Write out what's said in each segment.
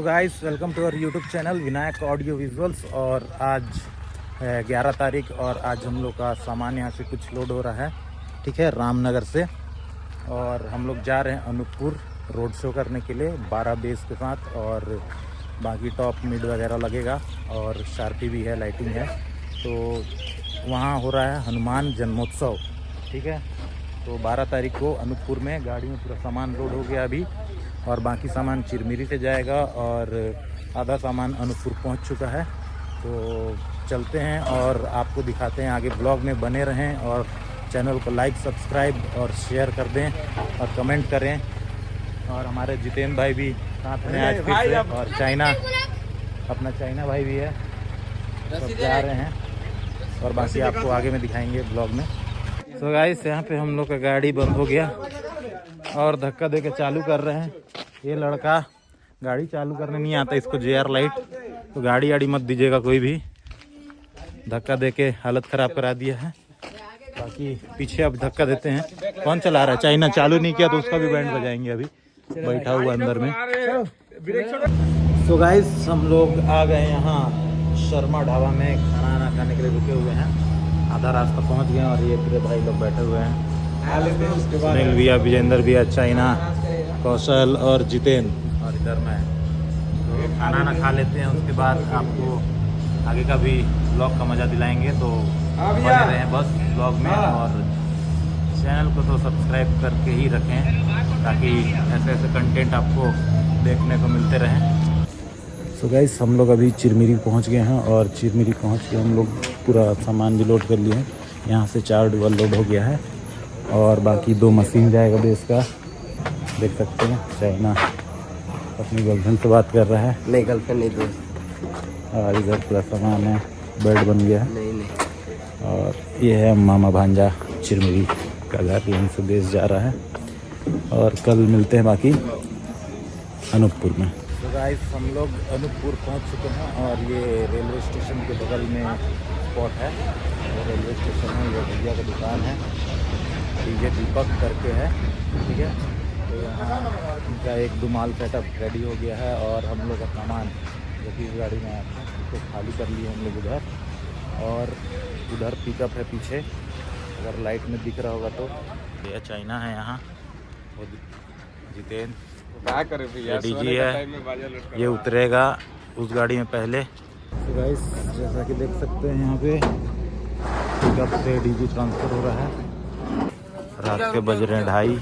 Guys welcome to our YouTube channel Vinayak audio visuals. और आज है 11 तारीख और आज हम लोग का सामान यहाँ से कुछ लोड हो रहा है, ठीक है, रामनगर से। और हम लोग जा रहे हैं अनूपपुर रोड शो करने के लिए 12 बेस के साथ। और बाकी टॉप मिड वगैरह लगेगा और शार्पी भी है, लाइटिंग है। तो वहाँ हो रहा है हनुमान जन्मोत्सव, ठीक है। तो 12 तारीख को अनूपपुर में गाड़ी में पूरा सामान लोड हो गया अभी, और बाकी सामान चिरमिरी से जाएगा और आधा सामान अनूपपुर पहुंच चुका है। तो चलते हैं और आपको दिखाते हैं, आगे ब्लॉग में बने रहें और चैनल को लाइक सब्सक्राइब और शेयर कर दें और कमेंट करें। और हमारे जितेंद्र भाई भी साथ में आज फिर से, और चाइना अपना चाइना भाई भी है, सब जा रहे हैं और बाकी आपको आगे में दिखाएंगे ब्लॉग में। तो गाइस यहाँ पे हम लोग का गाड़ी बंद हो गया और धक्का दे के चालू कर रहे हैं। ये लड़का गाड़ी चालू करने नहीं आता इसको, जेआर लाइट। तो गाड़ी आड़ी मत दीजिएगा कोई भी, धक्का दे के हालत ख़राब करा दिया है। बाकी पीछे अब धक्का देते हैं। कौन चला रहा है? चाइना चालू नहीं किया तो उसका भी बैंड बजाएंगे अभी, बैठा हुआ अंदर में। तो गाइस हम लोग आ गए यहाँ शर्मा ढाबा में खाना खाने के लिए रुके हुए हैं। आधा रास्ता पहुँच गए और ये पूरे भाई लोग बैठे हुए हैं। सुनील भैया, विजेंद्र भैया, चाइना, कौशल और जितेंद्र, और इधर मैं। तो खाना ना खा लेते हैं, उसके बाद आपको आगे का भी ब्लॉग का मज़ा दिलाएंगे। तो बने रहें बस ब्लॉग में, और चैनल को तो सब्सक्राइब करके ही रखें ताकि ऐसे ऐसे कंटेंट आपको देखने को मिलते रहें। तो गाइस हम लोग अभी चिरमिरी पहुंच गए हैं और चिरमिरी पहुंच के हम लोग पूरा सामान भी लोड कर लिए हैं। यहाँ से 4 डबल लोड हो गया है और बाकी 2 मशीन जाएगा बेस का। देख सकते हैं चाइना अपनी गर्लफ्रेंड से बात कर रहा है। नहीं, गर्लफ्रेंड नहीं, दोस्त। और इधर पूरा सामान है, बेड बन गया है। नहीं। और ये है मामा भांजा चिरमिरी का घर, यहीं से बेस जा रहा है। और कल मिलते हैं बाकी अनूपपुर में। तो गाइस हम लोग अनूपपुर पहुंच चुके हैं और ये रेलवे स्टेशन के बगल में स्पॉट है। वो रेलवे स्टेशन है, ये भैया की दुकान है, डीजे दीपक करके है, ठीक है। तो यहाँ उनका एक दुमाल सेटअप रेडी हो गया है और हम लोग का सामान जो कि इस गाड़ी में आया था उसको खाली कर लिए हम लोग उधर। और उधर पिकअप है पीछे, अगर लाइट में दिख रहा होगा तो। ये चाइना है यहाँ, वो जितेंद्र डीजी है, ये उतरेगा उस गाड़ी में पहले। तो गाइस जैसा कि देख सकते हैं यहाँ पे पिकअप से डीजी ट्रांसफ़र हो रहा है। रात के बज रहे हैं 2:30।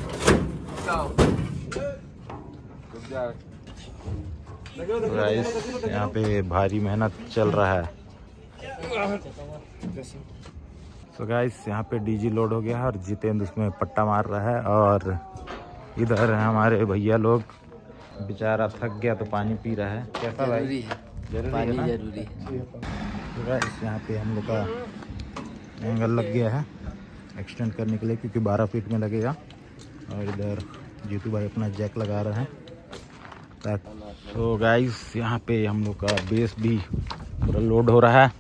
तो गाइस यहाँ पे भारी मेहनत चल रहा है। तो गाइस यहाँ पे डीजी लोड हो गया है और जितेंद्र उसमें पट्टा मार रहा है। और इधर है हमारे भैया लोग, बेचारा थक गया तो पानी पी रहा है। कैसा भाई? जरूरी है, पानी जरूरी है। तो गाइस यहाँ पे हम लोग का एंगल लग गया है एक्सटेंड करने के लिए, क्योंकि 12 फीट में लगेगा। और इधर जीतू भाई अपना जैक लगा रहे हैं। तो गाइस यहाँ पे हम लोग का बेस भी पूरा लोड हो रहा है।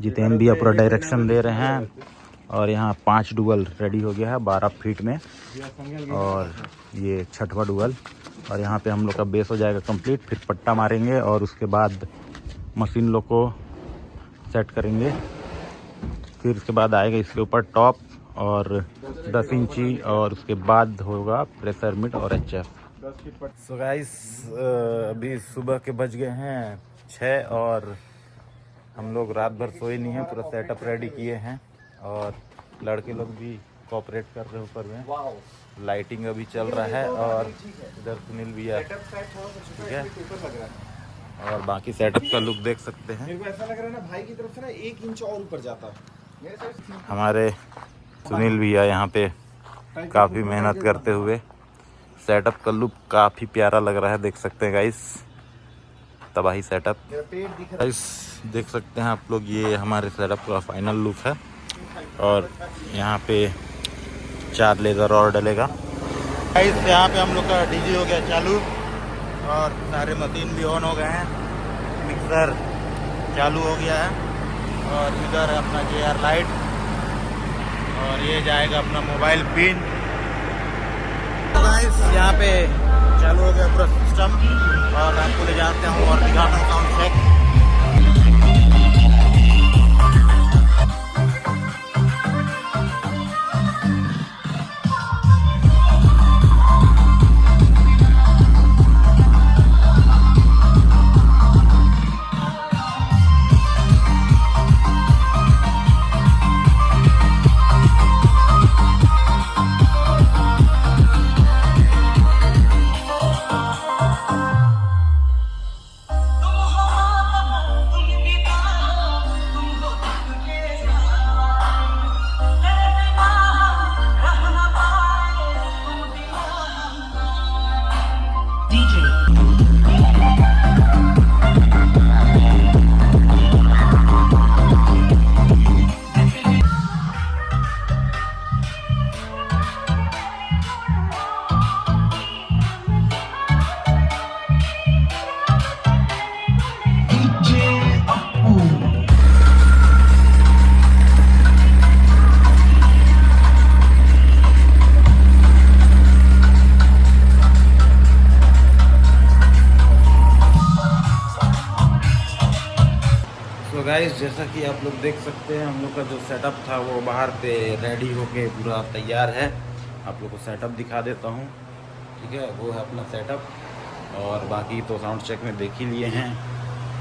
जितेंद्र भी पूरा डायरेक्शन दे रहे हैं। और यहाँ 5 डुअल रेडी हो गया है 12 फीट में, और ये 6वां डुअल। और यहाँ पे हम लोग का बेस हो जाएगा कंप्लीट। फिर पट्टा मारेंगे और उसके बाद मशीन लोग को सेट करेंगे। फिर उसके बाद आएगा इसके ऊपर टॉप और 10 इंची, और उसके बाद होगा प्रेशर मिट और HF। सो गाइस अभी सुबह के बज गए हैं 6 और हम लोग रात भर सोए नहीं हैं, पूरा सेटअप रेडी किए हैं। और लड़के लोग भी कोऑपरेट कर रहे हैं ऊपर में। लाइटिंग अभी चल रहा है और इधर सुनील भी है, ठीक है। और बाकी सेटअप का लुक देख सकते हैं। मेरे को ऐसा लग रहा है ना भाई की तरफ से ना 1 इंच और ऊपर जाता। हमारे सुनील भैया यहाँ पे काफ़ी मेहनत करते हुए, सेटअप का लुक काफ़ी प्यारा लग रहा है, देख सकते हैं गाइस। तबाही सेटअप गाइस देख सकते हैं आप लोग, ये हमारे सेटअप का फाइनल लुक है। और यहाँ पे 4 लेज़र और डलेगा गाइस। यहाँ पे हम लोग का डीजे हो गया चालू और सारे मशीन भी ऑन हो गए हैं। मिक्सर चालू हो गया है और इधर है अपना JR लाइट, और ये जाएगा अपना मोबाइल पिन। गाइस यहाँ पे चालू हो गया पूरा सिस्टम और आपको ले आता हूँ और दिखाता हूँ साउंड चेक। तो गाइस जैसा कि आप लोग देख सकते हैं हम लोग का जो सेटअप था वो बाहर पे रेडी होके पूरा तैयार है। आप लोग को सेटअप दिखा देता हूँ, ठीक है। वो है अपना सेटअप और बाकी तो साउंड चेक में देख ही लिए हैं।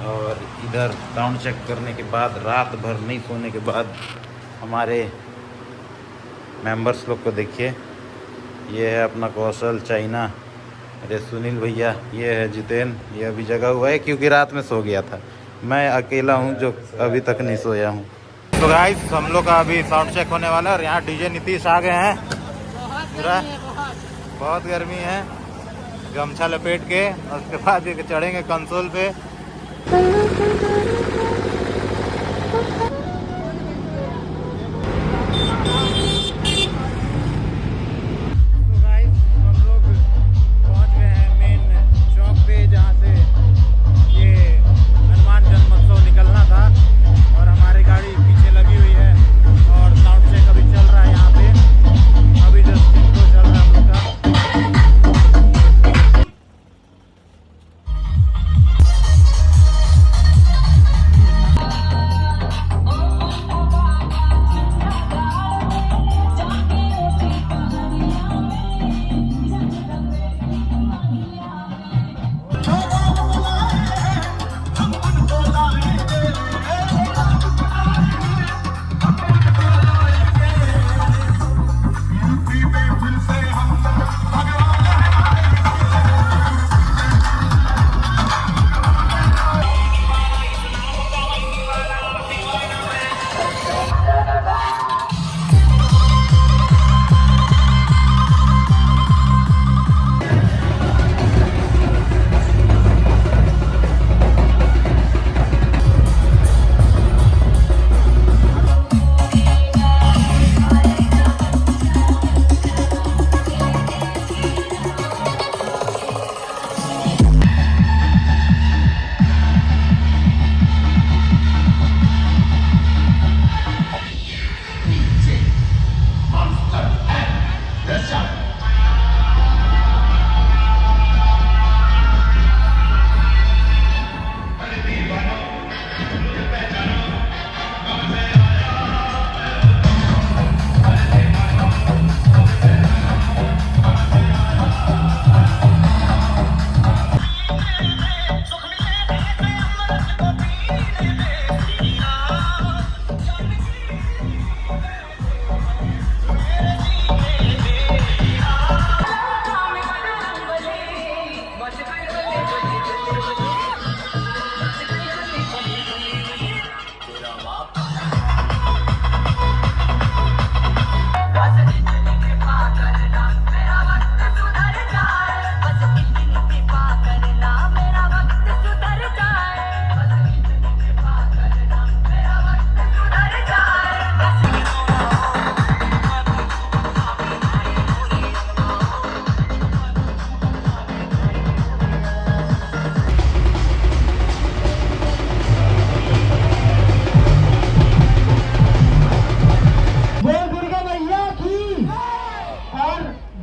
और इधर साउंड चेक करने के बाद रात भर नहीं सोने के बाद हमारे मेंबर्स लोग को देखिए। ये है अपना कौशल चाइना, अरे सुनील भैया, ये है जितेन, ये अभी जगा हुआ है क्योंकि रात में सो गया था। मैं अकेला हूँ जो अभी तक नहीं सोया हूँ। तो गाइस हम लोग का अभी साउंड चेक होने वाला है और यहाँ डीजे नीतीश आ गए हैं। पूरा बहुत गर्मी है, गमछा लपेट के और उसके बाद ये चढ़ेंगे कंसोल पे।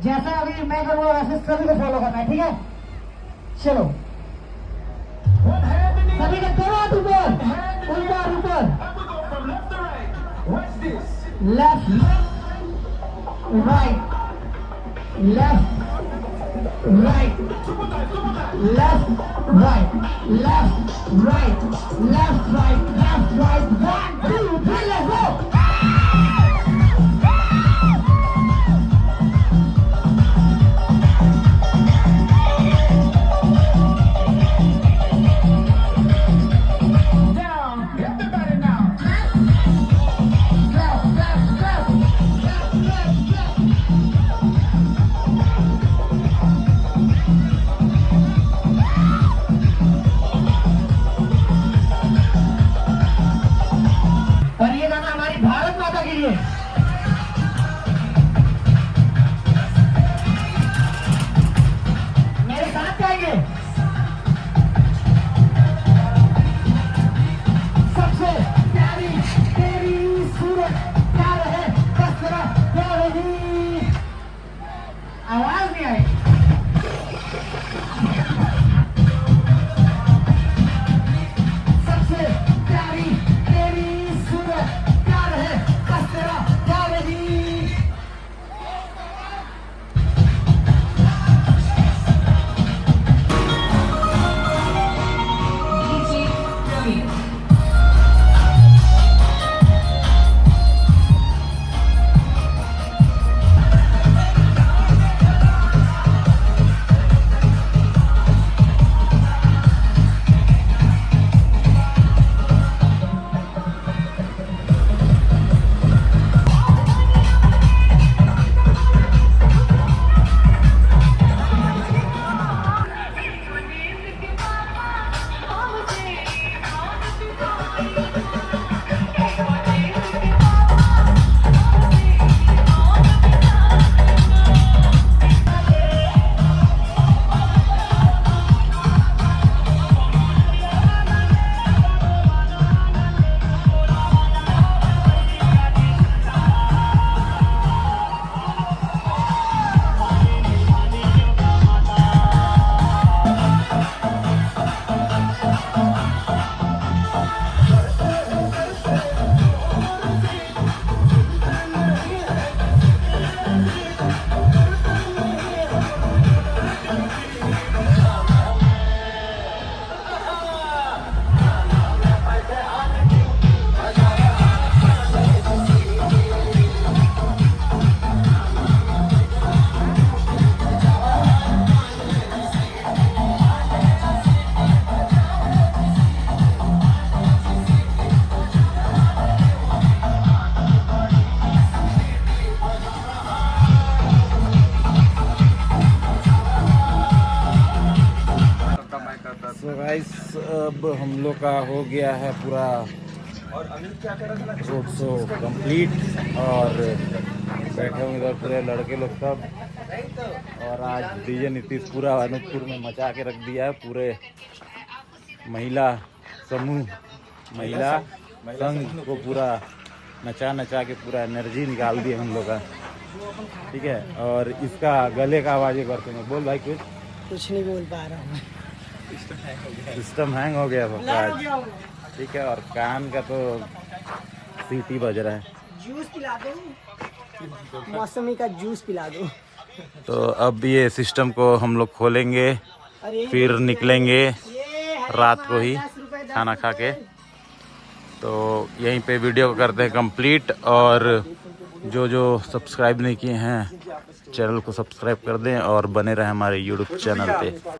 जैसा अभी मैं करूँगा वैसे सभी को फॉलो करना है, ठीक है। चलो सभी के दोनों हाथ ऊपर, ऊपर ऊपर, left right, left right, left right, left right, left right, left right, 1 2 3 let's go. और ये गाना हमारी भारत माता के लिए। मेरे साथ गाएंगे। सबसे प्यारी तेरी सूरत, प्यार है बस तेरा प्यार ही। आवाज नहीं आई। सबसे प्यारी तेरी सूरत, प्यार है बस तेरा प्यार ही। सो गाइस अब हम लोग का हो गया है पूरा रोड शो कंप्लीट और बैठे हुए इधर पूरे लड़के लोग सब। और आज डीजे नीतीश पूरा अनूपपुर में मचा के रख दिया है। पूरे महिला समूह, महिला संघ को पूरा नचा नचा के पूरा एनर्जी निकाल दिया हम लोग का। ठीक है, और इसका गले का आवाज़ एक बार सुनो। बोल भाई कुछ नहीं बोल पा रहा हूँ। सिस्टम हैंग हो गया आज। ठीक है, और कान का तो सीटी बज रहा है। जूस पिला दो, मौसमी का जूस पिला दो। तो अब ये सिस्टम को हम लोग खोलेंगे, फिर निकलेंगे रात को ही खाना खा के। तो यहीं पे वीडियो को करते हैं कंप्लीट। और जो सब्सक्राइब नहीं किए हैं चैनल को सब्सक्राइब कर दें और बने रहें हमारे यूट्यूब चैनल पे।